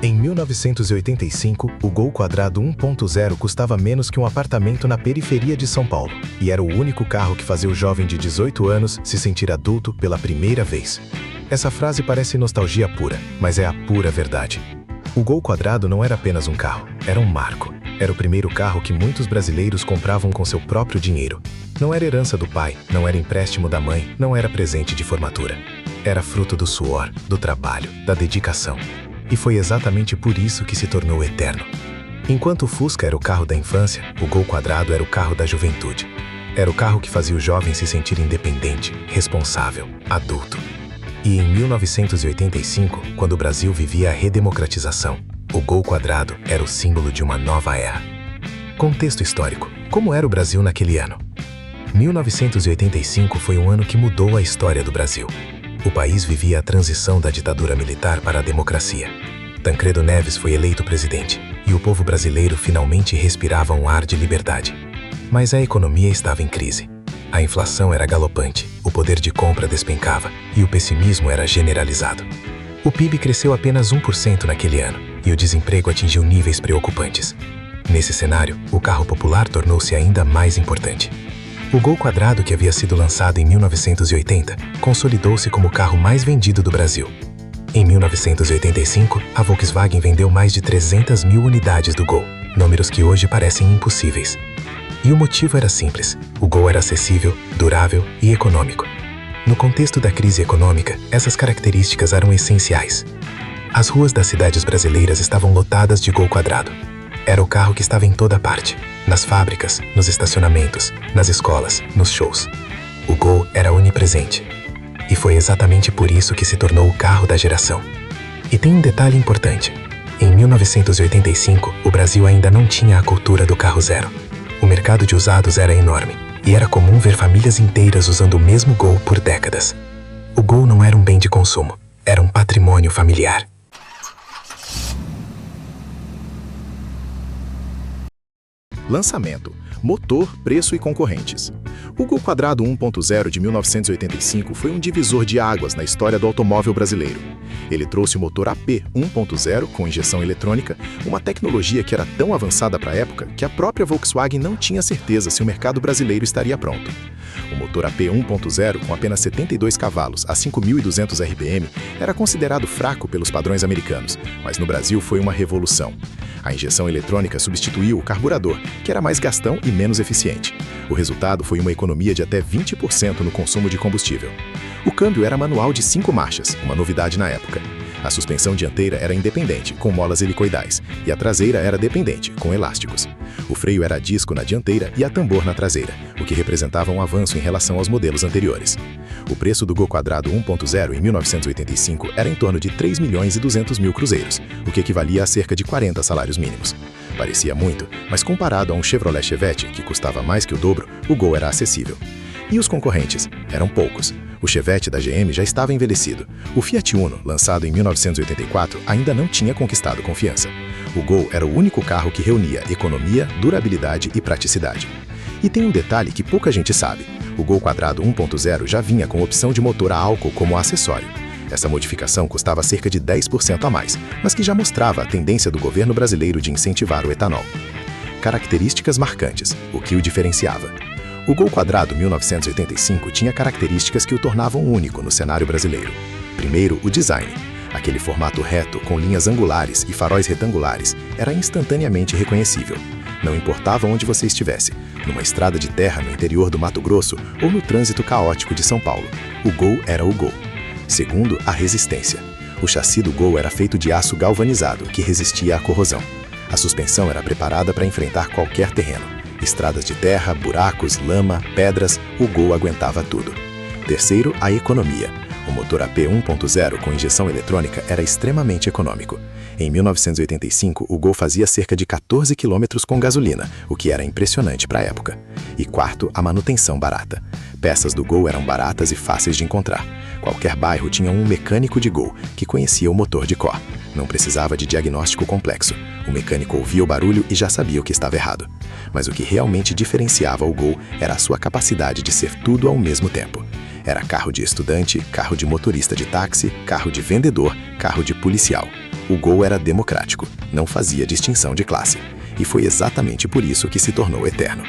Em 1985, o Gol quadrado 1.0 custava menos que um apartamento na periferia de São Paulo, e era o único carro que fazia o jovem de 18 anos se sentir adulto pela primeira vez. Essa frase parece nostalgia pura, mas é a pura verdade. O Gol quadrado não era apenas um carro, era um marco. Era o primeiro carro que muitos brasileiros compravam com seu próprio dinheiro. Não era herança do pai, não era empréstimo da mãe, não era presente de formatura. Era fruto do suor, do trabalho, da dedicação. E foi exatamente por isso que se tornou eterno. Enquanto o Fusca era o carro da infância, o Gol quadrado era o carro da juventude. Era o carro que fazia o jovem se sentir independente, responsável, adulto. E em 1985, quando o Brasil vivia a redemocratização, o Gol quadrado era o símbolo de uma nova era. Contexto histórico. Como era o Brasil naquele ano? 1985 foi um ano que mudou a história do Brasil. O país vivia a transição da ditadura militar para a democracia. Tancredo Neves foi eleito presidente, e o povo brasileiro finalmente respirava um ar de liberdade. Mas a economia estava em crise. A inflação era galopante, o poder de compra despencava, e o pessimismo era generalizado. O PIB cresceu apenas 1% naquele ano, e o desemprego atingiu níveis preocupantes. Nesse cenário, o carro popular tornou-se ainda mais importante. O Gol quadrado, que havia sido lançado em 1980, consolidou-se como o carro mais vendido do Brasil. Em 1985, a Volkswagen vendeu mais de 300 mil unidades do Gol, números que hoje parecem impossíveis. E o motivo era simples: o Gol era acessível, durável e econômico. No contexto da crise econômica, essas características eram essenciais. As ruas das cidades brasileiras estavam lotadas de Gol quadrado. Era o carro que estava em toda parte, nas fábricas, nos estacionamentos, nas escolas, nos shows. O Gol era onipresente. E foi exatamente por isso que se tornou o carro da geração. E tem um detalhe importante. Em 1985, o Brasil ainda não tinha a cultura do carro zero. O mercado de usados era enorme, e era comum ver famílias inteiras usando o mesmo Gol por décadas. O Gol não era um bem de consumo, era um patrimônio familiar. Lançamento, motor, preço e concorrentes. O Gol quadrado 1.0 de 1985 foi um divisor de águas na história do automóvel brasileiro. Ele trouxe o motor AP 1.0 com injeção eletrônica, uma tecnologia que era tão avançada para a época que a própria Volkswagen não tinha certeza se o mercado brasileiro estaria pronto. O motor AP 1.0, com apenas 72 cavalos a 5.200 RPM, era considerado fraco pelos padrões americanos, mas no Brasil foi uma revolução. A injeção eletrônica substituiu o carburador, que era mais gastão e menos eficiente. O resultado foi uma economia de até 20% no consumo de combustível. O câmbio era manual de 5 marchas, uma novidade na época. A suspensão dianteira era independente, com molas helicoidais, e a traseira era dependente, com elásticos. O freio era a disco na dianteira e a tambor na traseira, o que representava um avanço em relação aos modelos anteriores. O preço do Gol quadrado 1.0 em 1985 era em torno de 3.200.000 cruzeiros, o que equivalia a cerca de 40 salários mínimos. Parecia muito, mas comparado a um Chevrolet Chevette, que custava mais que o dobro, o Gol era acessível. E os concorrentes? Eram poucos. O Chevette da GM já estava envelhecido. O Fiat Uno, lançado em 1984, ainda não tinha conquistado confiança. O Gol era o único carro que reunia economia, durabilidade e praticidade. E tem um detalhe que pouca gente sabe. O Gol quadrado 1.0 já vinha com opção de motor a álcool como acessório. Essa modificação custava cerca de 10% a mais, mas que já mostrava a tendência do governo brasileiro de incentivar o etanol. Características marcantes, o que o diferenciava. O Gol quadrado 1985 tinha características que o tornavam único no cenário brasileiro. Primeiro, o design. Aquele formato reto, com linhas angulares e faróis retangulares, era instantaneamente reconhecível. Não importava onde você estivesse, numa estrada de terra no interior do Mato Grosso ou no trânsito caótico de São Paulo, o Gol era o Gol. Segundo, a resistência. O chassi do Gol era feito de aço galvanizado, que resistia à corrosão. A suspensão era preparada para enfrentar qualquer terreno. Estradas de terra, buracos, lama, pedras, o Gol aguentava tudo. Terceiro, a economia. O motor AP 1.0 com injeção eletrônica era extremamente econômico. Em 1985, o Gol fazia cerca de 14 km com gasolina, o que era impressionante para a época. E quarto, a manutenção barata. Peças do Gol eram baratas e fáceis de encontrar. Qualquer bairro tinha um mecânico de Gol, que conhecia o motor de cor. Não precisava de diagnóstico complexo. O mecânico ouvia o barulho e já sabia o que estava errado. Mas o que realmente diferenciava o Gol era a sua capacidade de ser tudo ao mesmo tempo. Era carro de estudante, carro de motorista de táxi, carro de vendedor, carro de policial. O Gol era democrático, não fazia distinção de classe. E foi exatamente por isso que se tornou eterno.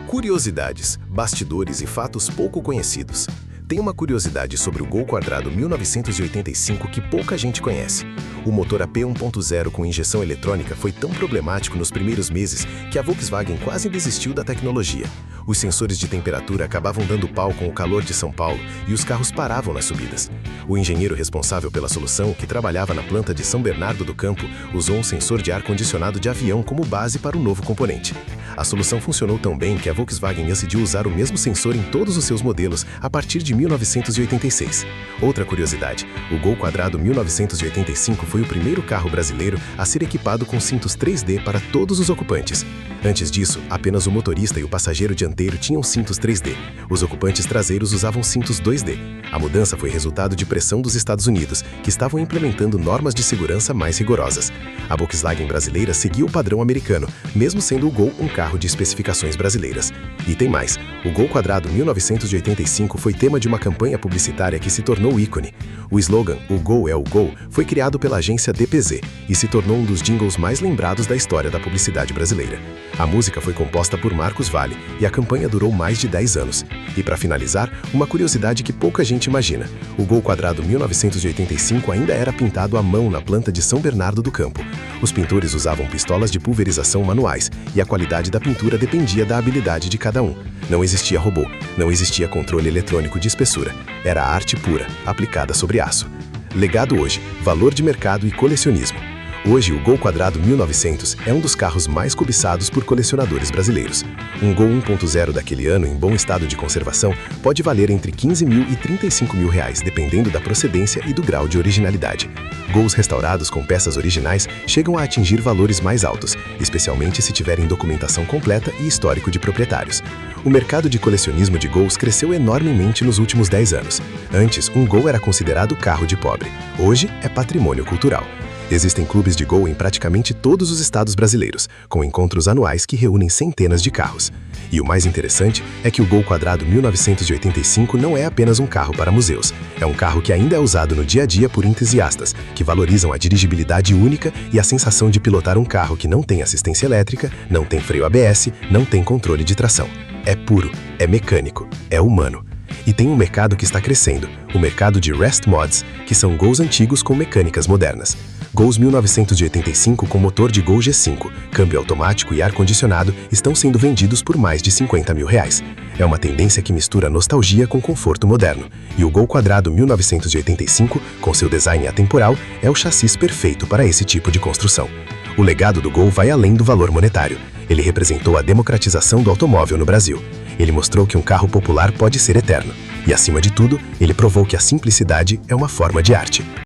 Curiosidades, bastidores e fatos pouco conhecidos. Tem uma curiosidade sobre o Gol quadrado 1985 que pouca gente conhece. O motor AP 1.0 com injeção eletrônica foi tão problemático nos primeiros meses que a Volkswagen quase desistiu da tecnologia. Os sensores de temperatura acabavam dando pau com o calor de São Paulo e os carros paravam nas subidas. O engenheiro responsável pela solução, que trabalhava na planta de São Bernardo do Campo, usou um sensor de ar-condicionado de avião como base para o novo componente. A solução funcionou tão bem que a Volkswagen decidiu usar o mesmo sensor em todos os seus modelos a partir de 1986. Outra curiosidade, o Gol quadrado 1985 foi o primeiro carro brasileiro a ser equipado com cintos 3D para todos os ocupantes. Antes disso, apenas o motorista e o passageiro dianteiro tinham cintos 3D. Os ocupantes traseiros usavam cintos 2D. A mudança foi resultado de pressão dos Estados Unidos, que estavam implementando normas de segurança mais rigorosas. A Volkswagen brasileira seguia o padrão americano, mesmo sendo o Gol um carro de especificações brasileiras. E tem mais, o Gol quadrado 1985 foi tema de uma campanha publicitária que se tornou ícone. O slogan "O Gol é o Gol" foi criado pela agência DPZ e se tornou um dos jingles mais lembrados da história da publicidade brasileira. A música foi composta por Marcos Valle e a campanha durou mais de 10 anos. E para finalizar, uma curiosidade que pouca gente imagina. O Gol quadrado 1985 ainda era pintado à mão na planta de São Bernardo do Campo. Os pintores usavam pistolas de pulverização manuais e a qualidade da pintura dependia da habilidade de cada um. Não existia robô, não existia controle eletrônico de espessura. Era arte pura, aplicada sobre aço. Legado hoje, valor de mercado e colecionismo. Hoje, o Gol quadrado 1900 é um dos carros mais cobiçados por colecionadores brasileiros. Um Gol 1.0 daquele ano, em bom estado de conservação, pode valer entre 15 mil e 35 mil reais, dependendo da procedência e do grau de originalidade. Gols restaurados com peças originais chegam a atingir valores mais altos, especialmente se tiverem documentação completa e histórico de proprietários. O mercado de colecionismo de Gols cresceu enormemente nos últimos 10 anos. Antes, um Gol era considerado carro de pobre. Hoje, é patrimônio cultural. Existem clubes de Gol em praticamente todos os estados brasileiros, com encontros anuais que reúnem centenas de carros. E o mais interessante é que o Gol quadrado 1985 não é apenas um carro para museus. É um carro que ainda é usado no dia a dia por entusiastas, que valorizam a dirigibilidade única e a sensação de pilotar um carro que não tem assistência elétrica, não tem freio ABS, não tem controle de tração. É puro, é mecânico, é humano. E tem um mercado que está crescendo, o mercado de Rest Mods, que são Gols antigos com mecânicas modernas. Gols 1985 com motor de Gol G5, câmbio automático e ar-condicionado estão sendo vendidos por mais de 50 mil reais. É uma tendência que mistura nostalgia com conforto moderno. E o Gol quadrado 1985, com seu design atemporal, é o chassi perfeito para esse tipo de construção. O legado do Gol vai além do valor monetário. Ele representou a democratização do automóvel no Brasil. Ele mostrou que um carro popular pode ser eterno. E, acima de tudo, ele provou que a simplicidade é uma forma de arte.